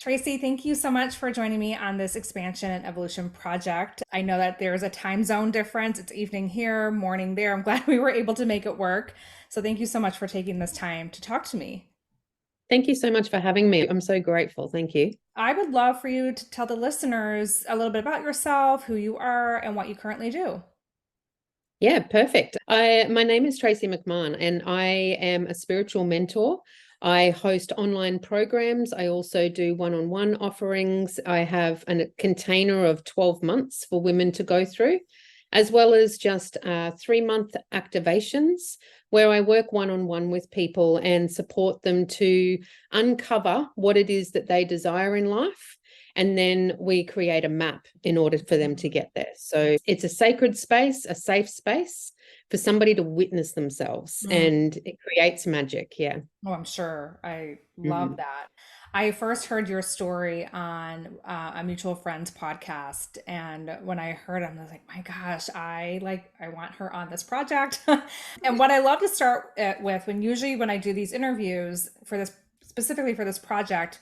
Tracy, thank you so much for joining me on this expansion and evolution project. I know that there's a time zone difference. It's evening here, morning there. I'm glad we were able to make it work. So thank you so much for taking this time to talk to me. Thank you so much for having me. I'm so grateful. Thank you. I would love for you to tell the listeners a little bit about yourself, who you are, and what you currently do. Yeah, perfect. My name is Tracy McMahon and I am a spiritual mentor. I host online programs. I also do one-on-one offerings. I have a container of 12 months for women to go through, as well as just 3-month activations where I work one-on-one with people and support them to uncover what it is that they desire in life. And then we create a map in order for them to get there. So it's a sacred space, a safe space for somebody to witness themselves, Mm. and it creates magic. Yeah. Oh, I'm sure. I love Mhm. that. I first heard your story on a mutual friend's podcast, and when I heard him, I was like, "My gosh, I want her on this project." And what I love to start it with, when I do these interviews for this specifically for this project,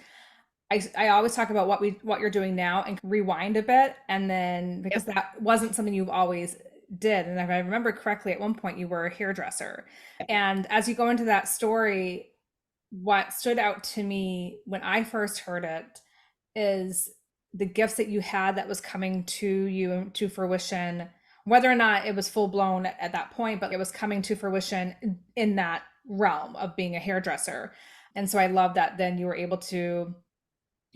I always talk about what you're doing now and rewind a bit, and then because Yep. that wasn't something you've always did, and if I remember correctly, at one point you were a hairdresser, and as you go into that story, what stood out to me when I first heard it is the gifts that you had that was coming to you to fruition, whether or not it was full blown at that point, but it was coming to fruition in that realm of being a hairdresser. And so I love that then you were able to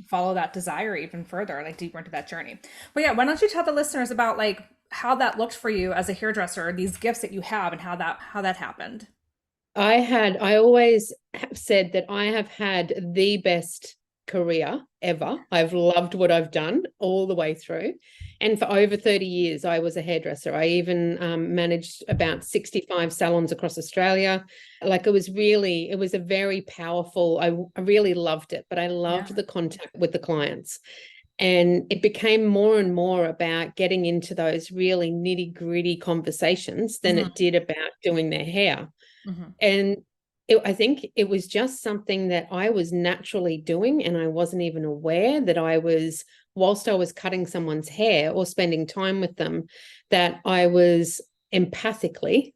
follow that desire even further, like deeper into that journey. But yeah, why don't you tell the listeners about like how that looked for you as a hairdresser, these gifts that you have and how that happened. I always have said that I have had the best career ever. I've loved what I've done all the way through. And for over 30 years, I was a hairdresser. I even managed about 65 salons across Australia. Like it was a very powerful, I really loved it, but I loved Yeah. the contact with the clients. And it became more and more about getting into those really nitty gritty conversations than Hmm. it did about doing their hair. Hmm. And I think it was just something that I was naturally doing, and I wasn't even aware that whilst I was cutting someone's hair or spending time with them, that I was empathically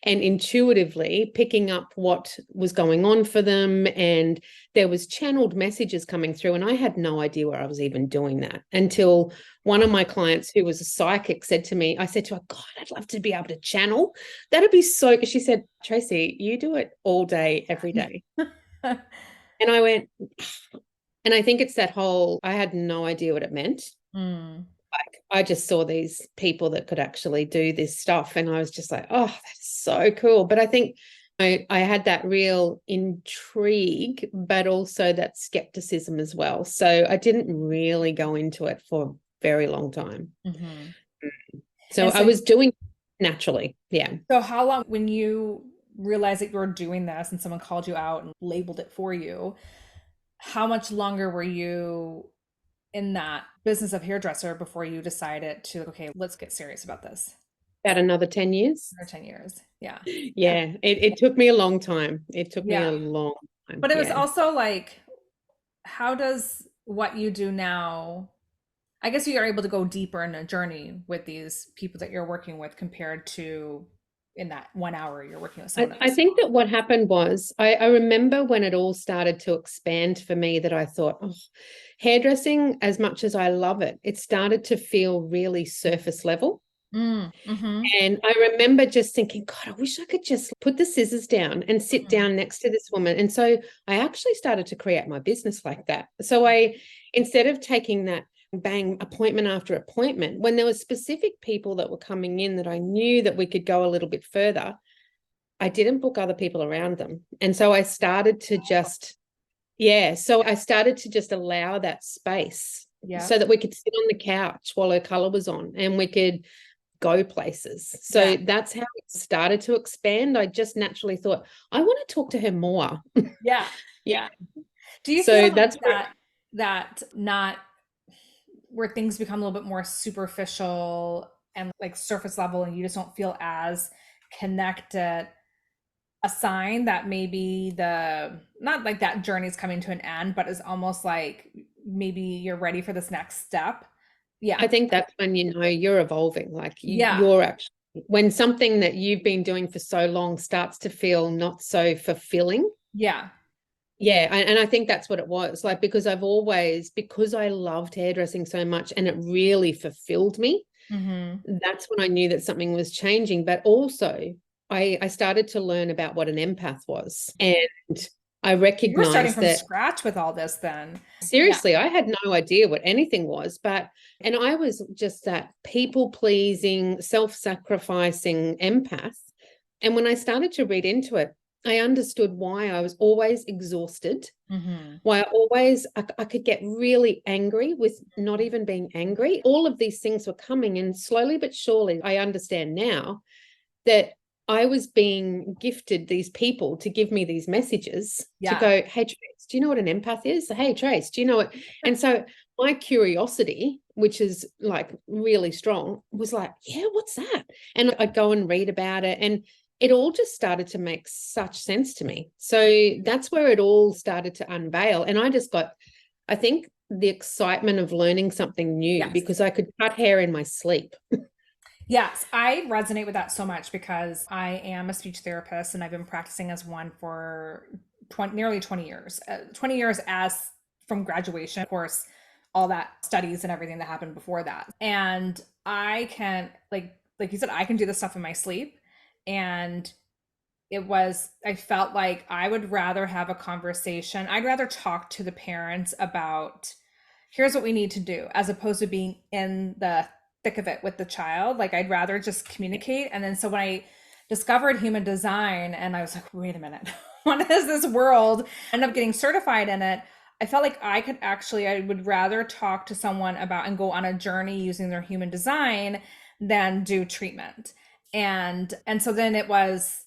and intuitively picking up what was going on for them, and there was channeled messages coming through, and I had no idea where I was even doing that until one of my clients who was a psychic said to me, I said to her, God, I'd love to be able to channel. That'd be so, she said, Tracy, you do it all day every day. And I went, and I think it's that whole, I had no idea what it meant. Mm. Like, I just saw these people that could actually do this stuff, and I was just like, oh, that's so cool. But I think I had that real intrigue, but also that skepticism as well. So I didn't really go into it for a very long time. Hmm. So And I so, was doing naturally. Yeah. so how long when you realized that you were doing this and someone called you out and labeled it for you, how much longer were you in that business of hairdresser before you decided to, okay, let's get serious about this? About another 10 years. Or 10 years. Yeah. Yeah. Yeah. It took me a long time. It took me Yeah. a long time. But it was Yeah. also like, how does what you do now, I guess you are able to go deeper in a journey with these people that you're working with compared to in that 1 hour you're working with someone I else. think that what happened was I remember when it all started to expand for me that I thought, oh, hairdressing, as much as I love it, it started to feel really surface level. Mm, mm-hmm. And I remember just thinking, God, I wish I could just put the scissors down and sit Mm-hmm. down next to this woman. And so I actually started to create my business like that. So instead of taking that bang appointment after appointment, when there were specific people that were coming in that I knew that we could go a little bit further, I didn't book other people around them. And so I started to just, yeah, so I started to just allow that space so Yep. that we could sit on the couch while her color was on and we could go places. Yeah. So that's how it started to expand. I just naturally thought, I want to talk to her more. Yeah. Yeah. Yeah. Do you feel So like that's where, that not where things become a little bit more superficial and like surface level and you just don't feel as connected, a sign that maybe the not like that journey is coming to an end, but is almost like maybe you're ready for this next step. Yeah. I think that's when you know you're evolving. Like Yeah. you're actually, when something that you've been doing for so long starts to feel not so fulfilling. Yeah. Yeah, and I think that's what it was. Like, because because I loved hairdressing so much and it really fulfilled me, Mm-hmm. that's when I knew that something was changing. But also, I started to learn about what an empath was. And I You were starting recognized from that scratch with all this then. Yeah. seriously, I had no idea what anything was. And I was just that people pleasing, self sacrificing empath. And when I started to read into it, I understood why I was always exhausted, Mm-hmm. why I could get really angry with not even being angry. All of these things were coming, and slowly but surely, I understand now that I was being gifted these people to give me these messages to Yeah. go, hey, Trace, do you know what an empath is? Hey, Trace, do you know what? And so my curiosity, which is like really strong, was like, yeah, what's that? And I'd go and read about it. And it all just started to make such sense to me. So that's where it all started to unveil. And I just got, I think, the excitement of learning something new Yes. because I could cut hair in my sleep. Yes, I resonate with that so much because I am a speech therapist and I've been practicing as one for nearly 20 years. 20 years as from graduation, of course, all that studies and everything that happened before that. And I can like you said, I can do this stuff in my sleep. And I felt like I would rather have a conversation. I'd rather talk to the parents about here's what we need to do as opposed to being in the thick of it with the child. Like I'd rather just communicate. And then so when I discovered human design and I was like, wait a minute, what is this world? I ended up getting certified in it. I felt like I would rather talk to someone about and go on a journey using their human design than do treatment. And so then it was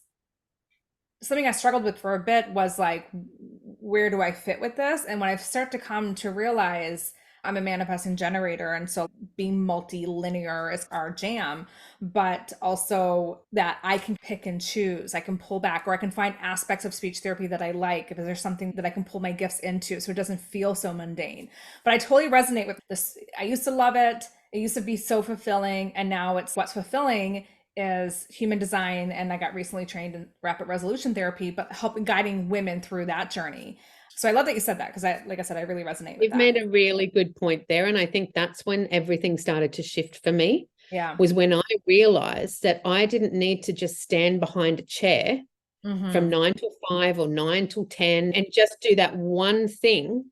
something I struggled with for a bit was like, where do I fit with this? And when I start to come to realize I'm a manifesting generator, and so being multi-linear is our jam, but also that I can pick and choose. I can pull back, or I can find aspects of speech therapy that I like if there's something that I can pull my gifts into so it doesn't feel so mundane. But I totally resonate with this. I used to love it. It used to be so fulfilling, and now it's what's fulfilling is human design, and I got recently trained in rapid resolution therapy, but helping guiding women through that journey. So I love that you said that because like I said, I really resonate with You've that. made a really good point there. And I think that's when everything started to shift for me, Yeah. was when I realized that I didn't need to just stand behind a chair from 9 till 5 or 9 till 10 and just do that one thing.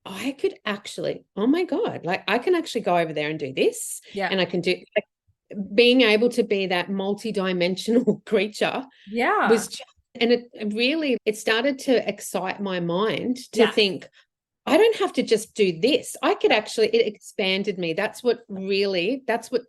I could actually, oh my God, like I can actually go over there and do this. Yeah. And I can do, like, being able to be that multi-dimensional creature Yeah. was just, and it started to excite my mind to think, I don't have to just do this. I could actually, it expanded me. That's what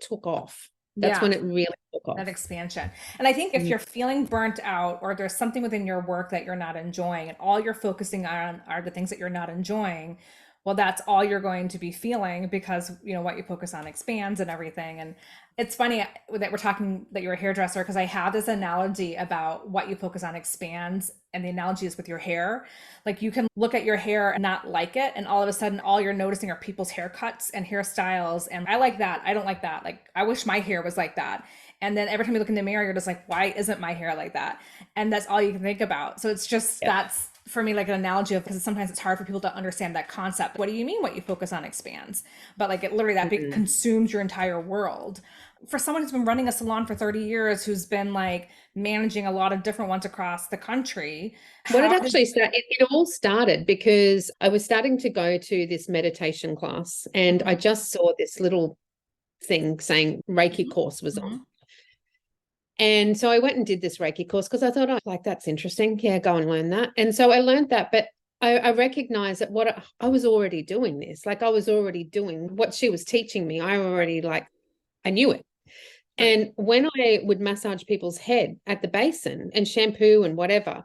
took off. That's when it really took off. That expansion. And I think if you're feeling burnt out or there's something within your work that you're not enjoying and all you're focusing on are the things that you're not enjoying, well, that's all you're going to be feeling because, you know, what you focus on expands and everything. And it's funny that we're talking that you're a hairdresser because I have this analogy about what you focus on expands. And the analogy is with your hair. Like you can look at your hair and not like it. And all of a sudden, all you're noticing are people's haircuts and hairstyles. And I like that. I don't like that. Like I wish my hair was like that. And then every time you look in the mirror, you're just like, why isn't my hair like that? And that's all you can think about. So it's just, that's for me like an analogy of, because sometimes it's hard for people to understand that concept. What do you mean what you focus on expands? But like it literally consumes your entire world. For someone who's been running a salon for 30 years, who's been like managing a lot of different ones across the country. What it actually started, it all started because I was starting to go to this meditation class and I just saw this little thing saying Reiki course was on. And so I went and did this Reiki course because I thought, oh, like, that's interesting. Yeah, go and learn that. And so I learned that, but I recognized that I was already doing this. Like I was already doing what she was teaching me. I knew it. And when I would massage people's head at the basin and shampoo and whatever,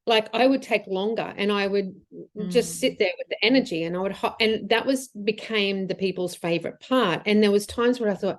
like I would take longer and I would just sit there with the energy and and that became the people's favorite part. And there was times where I thought,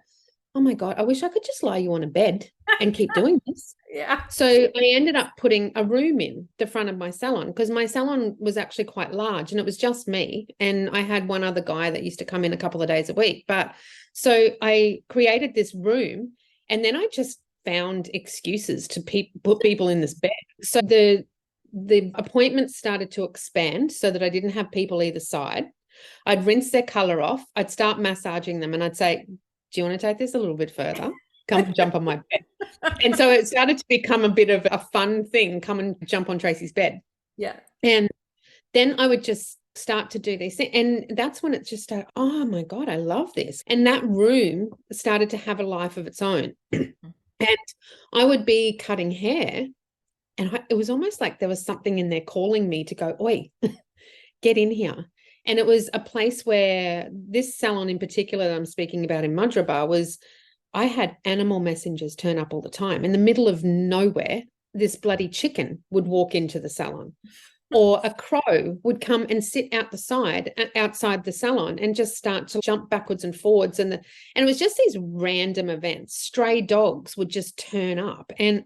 oh my God, I wish I could just lie you on a bed and keep doing this. Yeah. So I ended up putting a room in the front of my salon because my salon was actually quite large and it was just me. And I had one other guy that used to come in a couple of days a week. But so I created this room and then I just found excuses to put people in this bed. So the appointments started to expand so that I didn't have people either side. I'd rinse their color off. I'd start massaging them and I'd say, do you want to take this a little bit further? Come jump on my bed. And so it started to become a bit of a fun thing. Come and jump on Tracy's bed. Yeah. And then I would just start to do these things. And that's when it just started, oh my God, I love this. And that room started to have a life of its own. And I would be cutting hair. And it was almost like there was something in there calling me to go, oi, get in here. And it was a place where this salon in particular that I'm speaking about in Mudgeeraba was, I had animal messengers turn up all the time. In the middle of nowhere, this bloody chicken would walk into the salon, or a crow would come and sit outside the salon and just start to jump backwards and forwards. And it was just these random events. Stray dogs would just turn up. And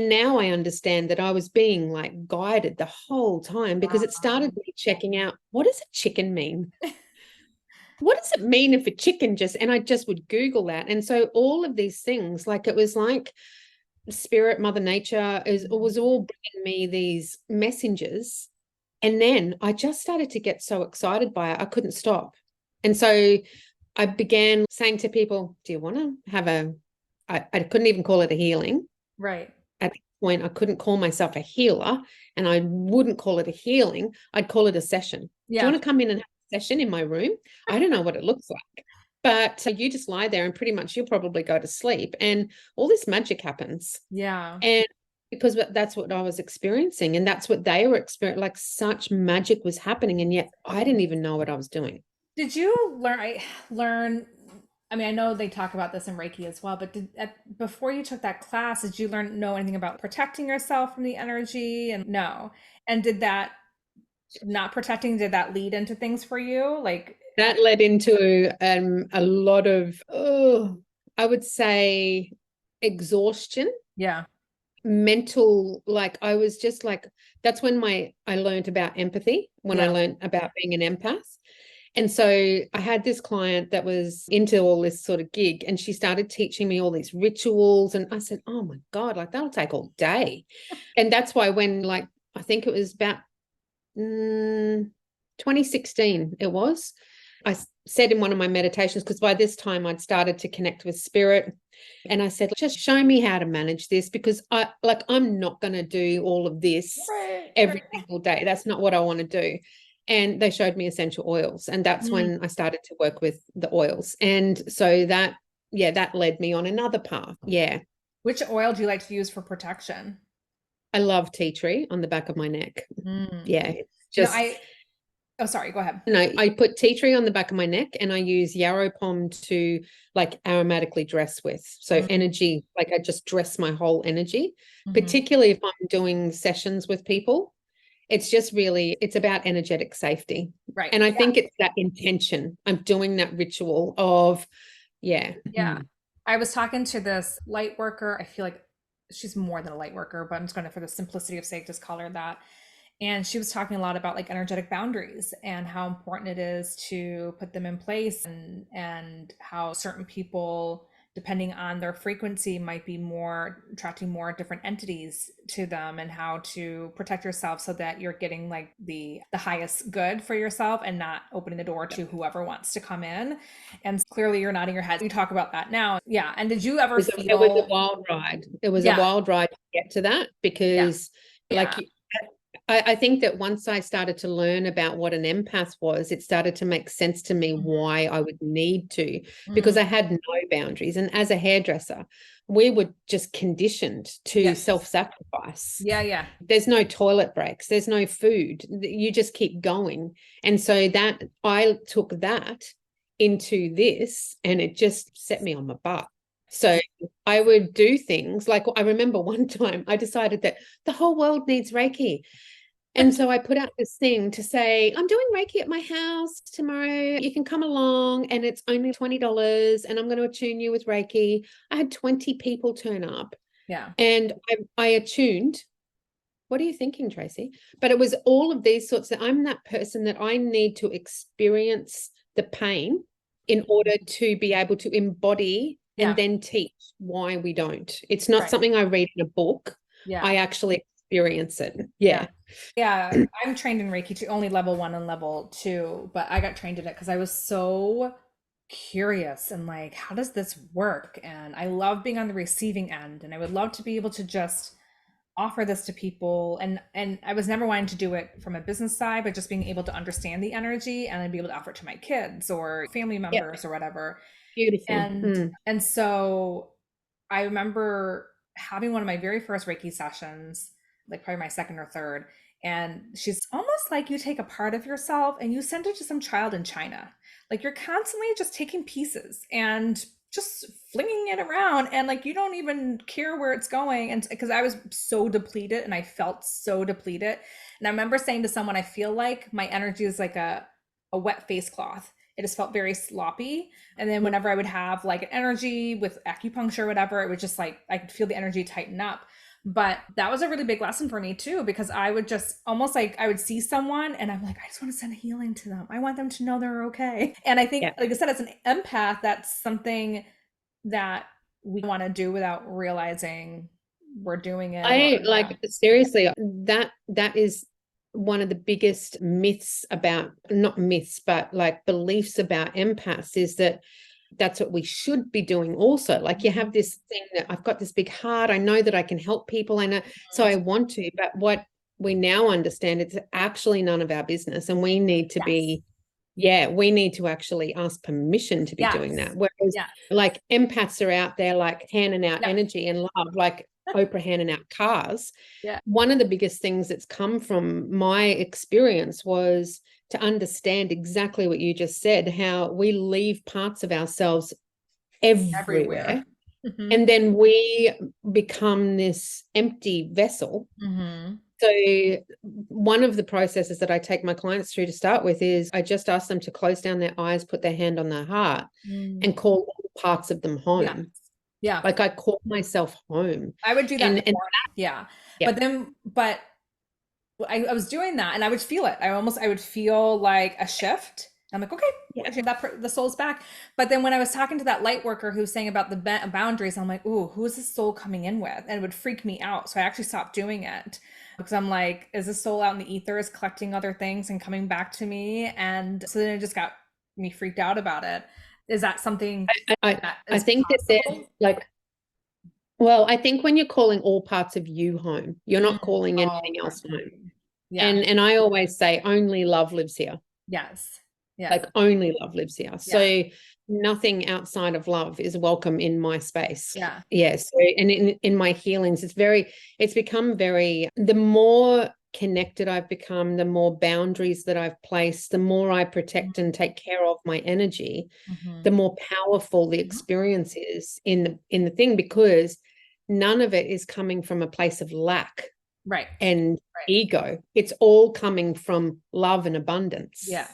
now I understand that I was being like guided the whole time because it started me checking out, what does a chicken mean? What does it mean if a chicken just, and I just would Google that. And so all of these things, like it was like spirit, mother nature was all bringing me these messengers. And then I just started to get so excited by it. I couldn't stop. And so I began saying to people, do you want to have I couldn't even call it a healing. Right. At that point, I couldn't call myself a healer and I wouldn't call it a healing. I'd call it a session. Yeah. Do you want to come in and have a session in my room? I don't know what it looks like, but you just lie there and pretty much you'll probably go to sleep and all this magic happens. Yeah. And because that's what I was experiencing and that's what they were experiencing, like such magic was happening. And yet I didn't even know what I was doing. Did you learn? I mean, I know they talk about this in Reiki as well, but before you took that class, did you know anything about protecting yourself from the energy? And no. And did that not protecting, did that lead into things for you? Like that led into a lot of, I would say, exhaustion. Yeah. Mental, like I was just like, that's when I learned about empathy, when I learned about being an empath. And so I had this client that was into all this sort of gig and she started teaching me all these rituals. And I said, oh my God, like that'll take all day. And that's why when like, I think it was about 2016, it was, I said in one of my meditations, because by this time I'd started to connect with spirit. And I said, just show me how to manage this because I'm not going to do all of this every single day. That's not what I want to do. And they showed me essential oils. And that's when I started to work with the oils. And so that led me on another path. Yeah. Which oil do you like to use for protection? I love tea tree on the back of my neck. Yeah. Just, oh, sorry, go ahead. No, I put tea tree on the back of my neck and I use yarrow pom to like aromatically dress with. So energy, like I just dress my whole energy, particularly if I'm doing sessions with people. It's just really, it's about energetic safety. Right. And I think it's that intention. I'm doing that ritual of, Yeah. I was talking to this light worker. I feel like she's more than a light worker, but I'm just going to, for the simplicity of sake, just call her that. And she was talking a lot about like energetic boundaries and how important it is to put them in place and how certain people, depending on their frequency, might be more attracting more different entities to them, and how to protect yourself so that you're getting like the highest good for yourself and not opening the door to whoever wants to come in. And clearly you're nodding your head. You talk about that now. Yeah. And did you ever feel it was a wild ride? It was a wild ride to get to that because I think that once I started to learn about what an empath was, it started to make sense to me why I would need to, because I had no boundaries. And as a hairdresser, we were just conditioned to self-sacrifice. Yeah. There's no toilet breaks. There's no food. You just keep going. And so that I took that into this and it just set me on my butt. So I would do things like, I remember one time I decided that the whole world needs Reiki. And so I put out this thing to say, I'm doing Reiki at my house tomorrow. You can come along and it's only $20 and I'm going to attune you with Reiki. I had 20 people turn up Yeah. And I attuned. What are you thinking, Tracy? But it was all of these sorts of, I'm that person that I need to experience the pain in order to be able to embody and Yeah. then teach why we don't. It's not Right. something I read in a book. Yeah. I actually experience it. Yeah. Yeah. Yeah. I'm trained in Reiki too, only level 1 and level 2, but I got trained in it because I was so curious and like, how does this work? And I love being on the receiving end, and I would love to be able to just offer this to people. And I was never wanting to do it from a business side, but just being able to understand the energy and then be able to offer it to my kids or family Yeah. members or whatever. Beautiful. And so I remember having one of my very first Reiki sessions, like probably my second or third, and she's almost like you take a part of yourself and you send it to some child in China. Like you're constantly just taking pieces and just flinging it around, and like you don't even care where it's going. And because I was so depleted and I felt so depleted. And I remember saying to someone, I feel like my energy is like a wet face cloth. It just felt very sloppy. And then whenever I would have like an energy with acupuncture or whatever, it would just like I could feel the energy tighten up. But that was a really big lesson for me too, because I would just almost like I would see someone and I'm like, I just want to send a healing to them. I want them to know they're okay. And I think, Yeah. like I said, as an empath, that's something that we want to do without realizing we're doing it. I Or, like seriously, that is one of the biggest myths about, not myths, but like beliefs about empaths, is that that's what we should be doing also. Like you have this thing that I've got this big heart, I know that I can help people, I know, so I want to. But what we now understand, it's actually none of our business, and we need to yes. be, yeah, we need to actually ask permission to be doing Yes. that. Whereas Yeah. like empaths are out there like handing out Yeah. energy and love, like Oprah handing out cars. Yeah. One of the biggest things that's come from my experience was to understand exactly what you just said, how we leave parts of ourselves everywhere. Everywhere. Mm-hmm. And then we become this empty vessel. Mm-hmm. So one of the processes that I take my clients through to start with is I just ask them to close down their eyes, put their hand on their heart, Mm. and call all parts of them Yeah. home. Yeah. Like I call myself home. I would do that in the And morning. Yeah. yeah, But I was doing that and I would feel it. I would feel like a shift. I'm like, okay, yeah, actually the soul's back. But then when I was talking to that light worker who was saying about the boundaries, I'm like, ooh, who is this soul coming in with? And it would freak me out. So I actually stopped doing it because I'm like, is this soul out in the ether, is collecting other things and coming back to me? And so then it just got me freaked out about it. Is that something that I is think that there's possible? like, well, I think when you're calling all parts of you home, you're not calling Oh, anything else home. yeah. And I always say only love lives here. Yes. Yeah. Like only love lives here. Yeah. So nothing outside of love is welcome in my space. Yeah. Yes. So, and in my healings, it's become very, the more connected I've become, the more boundaries that I've placed, the more I protect and take care of my energy, Mm-hmm. the more powerful the experience is in the thing, because none of it is coming from a place of lack Right. and Right. ego. It's all coming from love and abundance. Yeah.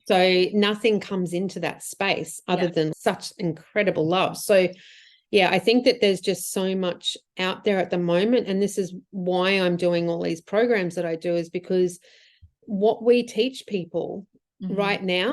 So nothing comes into that space other Yeah. than such incredible love. So yeah, I think that there's just so much out there at the moment. And this is why I'm doing all these programs that I do, is because what we teach people right now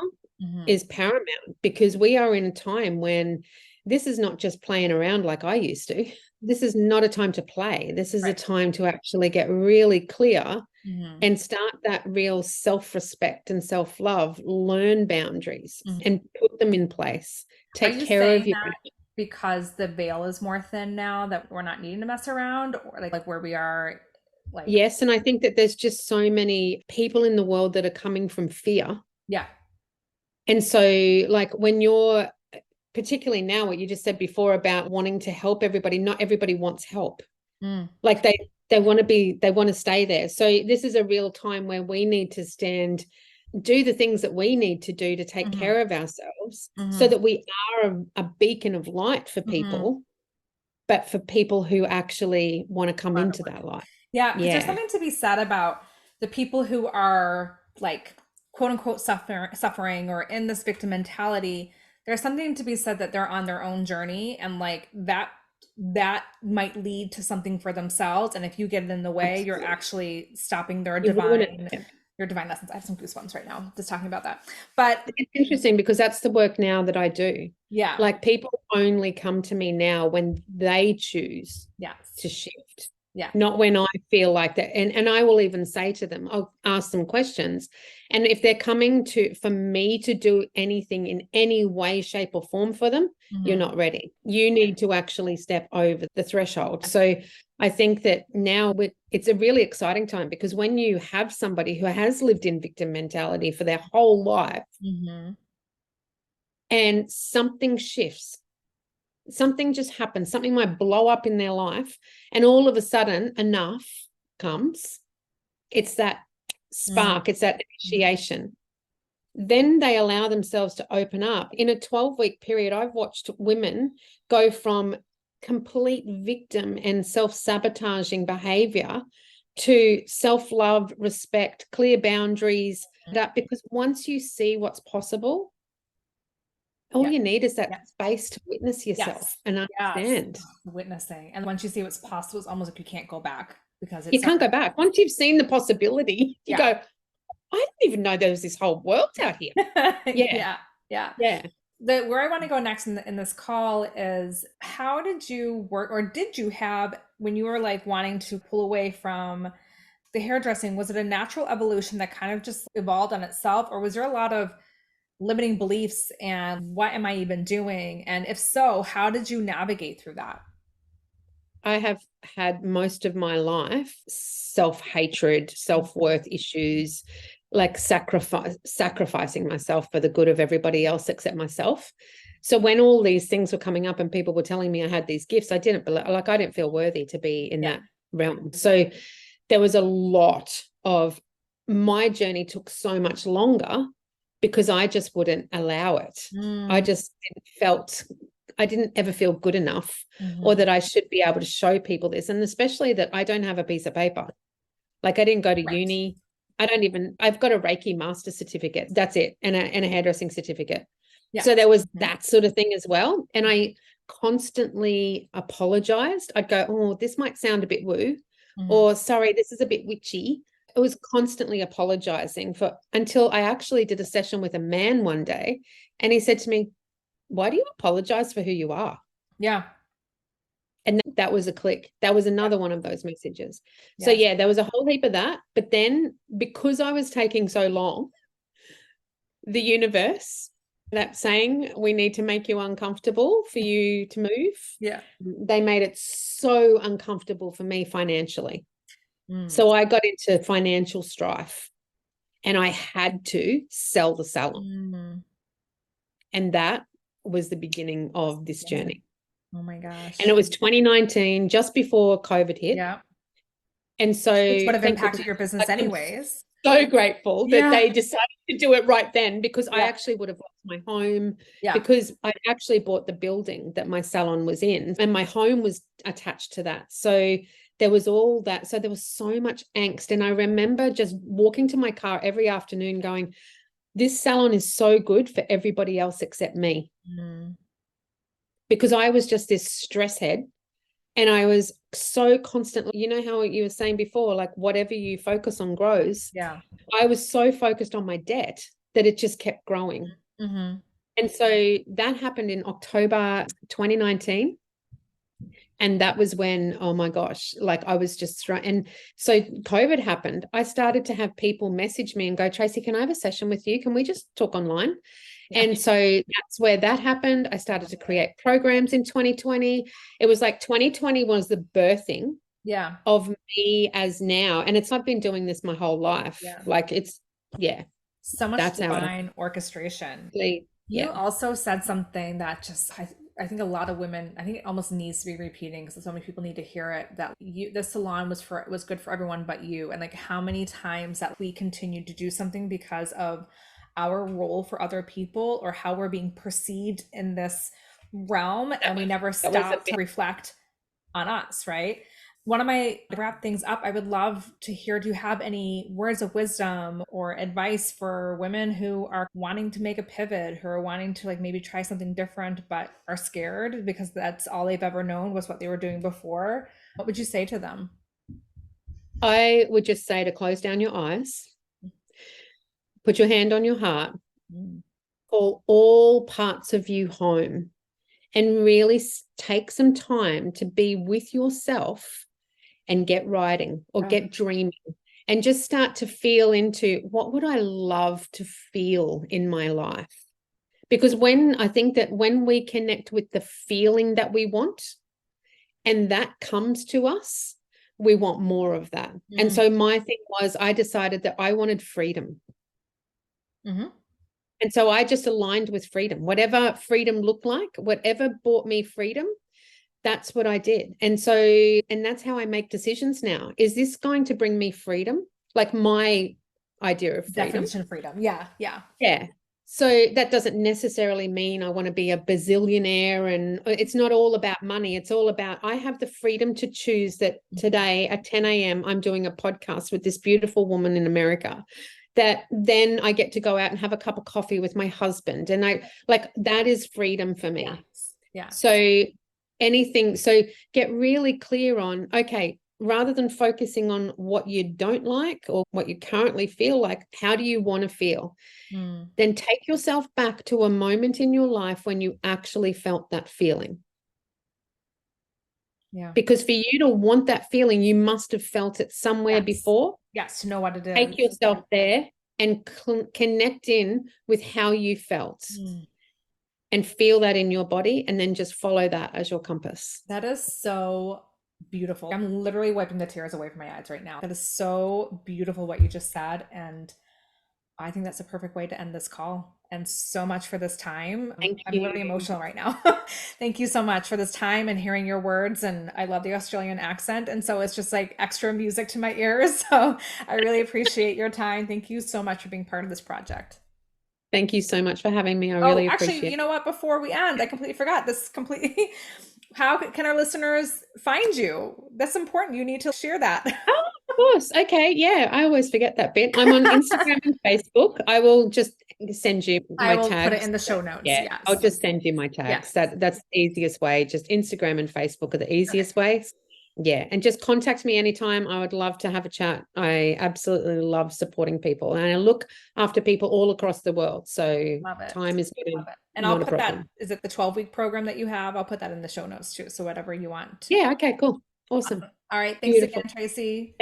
is paramount, because we are in a time when this is not just playing around like I used to. This is not a time to play. This is a Right. time to actually get really clear Mm-hmm. and start that real self-respect and self-love, learn boundaries Mm-hmm. and put them in place. Are Take you care of saying your that because the veil is more thin now that we're not needing to mess around, or like where we are, like yes. And I think that there's just so many people in the world that are coming from fear. yeah. And so like when you're, particularly now, what you just said before about wanting to help everybody, not everybody wants help. Mm. Like they want to stay there. So this is a real time where we need to stand, do the things that we need to do to take Mm-hmm. care of ourselves, so Mm-hmm. that we are a beacon of light for people, but for people who actually want to come into that light. Yeah, because there's Yeah. something to be said about the people who are like quote unquote suffering or in this victim mentality. There's something to be said that they're on their own journey, and like that that might lead to something for themselves. And if you get it in the way, you're Absolutely. actually stopping their You ruin it. divine, your divine lessons. I have some goosebumps right now just talking about that. But It's interesting because that's the work now that I do. yeah, Like people only come to me now when they choose to yes, shift, yeah, not when I feel like that. And I will even say to them, I'll ask them questions. And if they're coming to for me to do anything in any way, shape, or form for them, you're mm-hmm. not ready. You need to actually step over the threshold. So I think that now it's a really exciting time, because when you have somebody who has lived in victim mentality for their whole life, Mm-hmm. and something shifts, something just happens, something might blow up in their life, and all of a sudden enough comes. It's that spark, it's that initiation. Then they allow themselves to open up. In a 12-week period, I've watched women go from complete victim and self-sabotaging behavior to self-love, respect, clear boundaries. Because once you see what's possible, all Yeah, you need is that yeah, space to witness yourself yes, and yes. understand. Witnessing. And once you see what's possible, it's almost like you can't go back because You it's can't go back. Once you've seen the possibility, you yeah. go, I didn't even know there was this whole world out here. Yeah, Yeah, yeah. yeah. The where I want to go next in this call is, how did you work, or did you have, when you were like wanting to pull away from the hairdressing, was it a natural evolution that kind of just evolved on itself, or was there a lot of limiting beliefs and what am I even doing? And if so, how did you navigate through that? I have had most of my life self-hatred, self-worth issues, like sacrificing myself for the good of everybody else except myself. So when all these things were coming up and people were telling me I had these gifts, I didn't believe, like I didn't feel worthy to be in Yeah. that realm. So there was a lot of, my journey took so much longer because I just wouldn't allow it. I Mm, just felt I didn't ever feel good enough, or mhm. that I should be able to show people this. And especially that I don't have a piece of paper. Like I didn't go to Right. uni. I've got a Reiki master certificate. That's it. And a hairdressing certificate. So Yes. there was Mhm. that sort of thing as well. And I constantly apologized. I'd go, oh, this might sound a bit woo, Mhm. or sorry, this is a bit witchy. I was constantly apologizing for, until I actually did a session with a man one day. And he said to me, why do you apologize for who you are? Yeah. And that was a click. That was another one of those messages. So Yes. yeah, there was a whole heap of that. But then because I was taking so long, the universe, that saying, we need to make you uncomfortable for you to move, Yeah. they made it so uncomfortable for me financially. Mm. So I got into financial strife and I had to sell the salon. Mm. And that was the beginning of this Amazing. journey. Oh my And it gosh. was 2019, just before COVID hit. Yeah. And so Which would have thank impacted goodness, your business like, I'm anyways. so grateful that Yeah. they decided to do it right then, because I Yeah. actually would have lost my home, Yeah. because I actually bought the building that my salon was in and my home was attached to that. So there was all that. So there was so much angst. And I remember just walking to my car every afternoon going, this salon is so good for everybody else except me, Mm. because I was just this stress head. And I was so constantly, you know how you were saying before, like whatever you focus on grows. Yeah. I was so focused on my debt that it just kept growing. Mm-hmm. And so that happened in October 2019. And that was when, oh my gosh, like I was just thrown. And so COVID happened. I started to have people message me and go, Tracy, can I have a session with you? Can we just talk online? Yeah. And so that's where that happened. I started to create programs in 2020. It was like 2020 was the birthing Yeah. of me as now. And I've been doing this my whole life. Yeah. Like yeah, So much that's how it divine orchestration. actually, You yeah. also said something that just, I think a lot of women, I think it almost needs to be repeating because so many people need to hear it, that the salon was good for everyone but you. And like how many times that we continue to do something because of our role for other people or how we're being perceived in this realm, and we never That was a stop to reflect on us, right? one of my wrap things up, I would love to hear, do you have any words of wisdom or advice for women who are wanting to make a pivot, who are wanting to like maybe try something different but are scared because that's all they've ever known was what they were doing before? What would you say to them? I would just say to close down your eyes, put your hand on your heart, Mm. call all parts of you home, and really take some time to be with yourself and get writing or Oh, get dreaming and just start to feel into what would I love to feel in my life? Because I think that when we connect with the feeling that we want and that comes to us, we want more of that. And mm. so my thing was I decided that I wanted freedom. Mm-hmm. And so I just aligned with freedom, whatever freedom looked like, whatever brought me freedom, that's what I did. And so, and that's how I make decisions now. Is this going to bring me freedom? Like my idea of freedom. Definition of freedom. Yeah, yeah. Yeah. So that doesn't necessarily mean I want to be a bazillionaire, and it's not all about money. It's all about I have the freedom to choose that today at 10 a.m. I'm doing a podcast with this beautiful woman in America, that then I get to go out and have a cup of coffee with my husband. And I like that is freedom for me. Yes. Yes. So get really clear on, okay, rather than focusing on what you don't like or what you currently feel like, how do you want to feel? Mm. Then take yourself back to a moment in your life when you actually felt that feeling. Yeah. Because for you to want that feeling, you must have felt it somewhere Yes. before. Yes, to know what it Take is. yourself there and connect in with how you felt Mm. and feel that in your body, and then just follow that as your compass. That is so beautiful. I'm literally wiping the tears away from my eyes right now. That is so beautiful what you just said. And I think that's a perfect way to end this call. And so much for this time. Thank I'm you. literally emotional right now. Thank you so much for this time and hearing your words. And I love the Australian accent. And so it's just like extra music to my ears. So I really appreciate your time. Thank you so much for being part of this project. Thank you so much for having me. I Oh, really actually, appreciate you it. know what? Before we end, I completely forgot this completely. How can our listeners find you? That's important. You need to share that. Oh, of course. Okay. Yeah, I always forget that bit. I'm on Instagram and Facebook. I will just send you I my will put it tags. in the show notes. Yeah, I'll Yes. just send you my Yes. tags. That's the easiest way. Just Instagram and Facebook are the easiest ways. Yeah, and just contact me anytime. I would love to have a chat. I absolutely love supporting people, and I look after people all across the world. So Love it. time is Love it. And I'll not a put that, problem. is it the 12-week program that you have? I'll put that in the show notes too. So whatever you want. Yeah. Okay. Cool. Awesome. Awesome. All right. Thanks again, Beautiful. Tracy.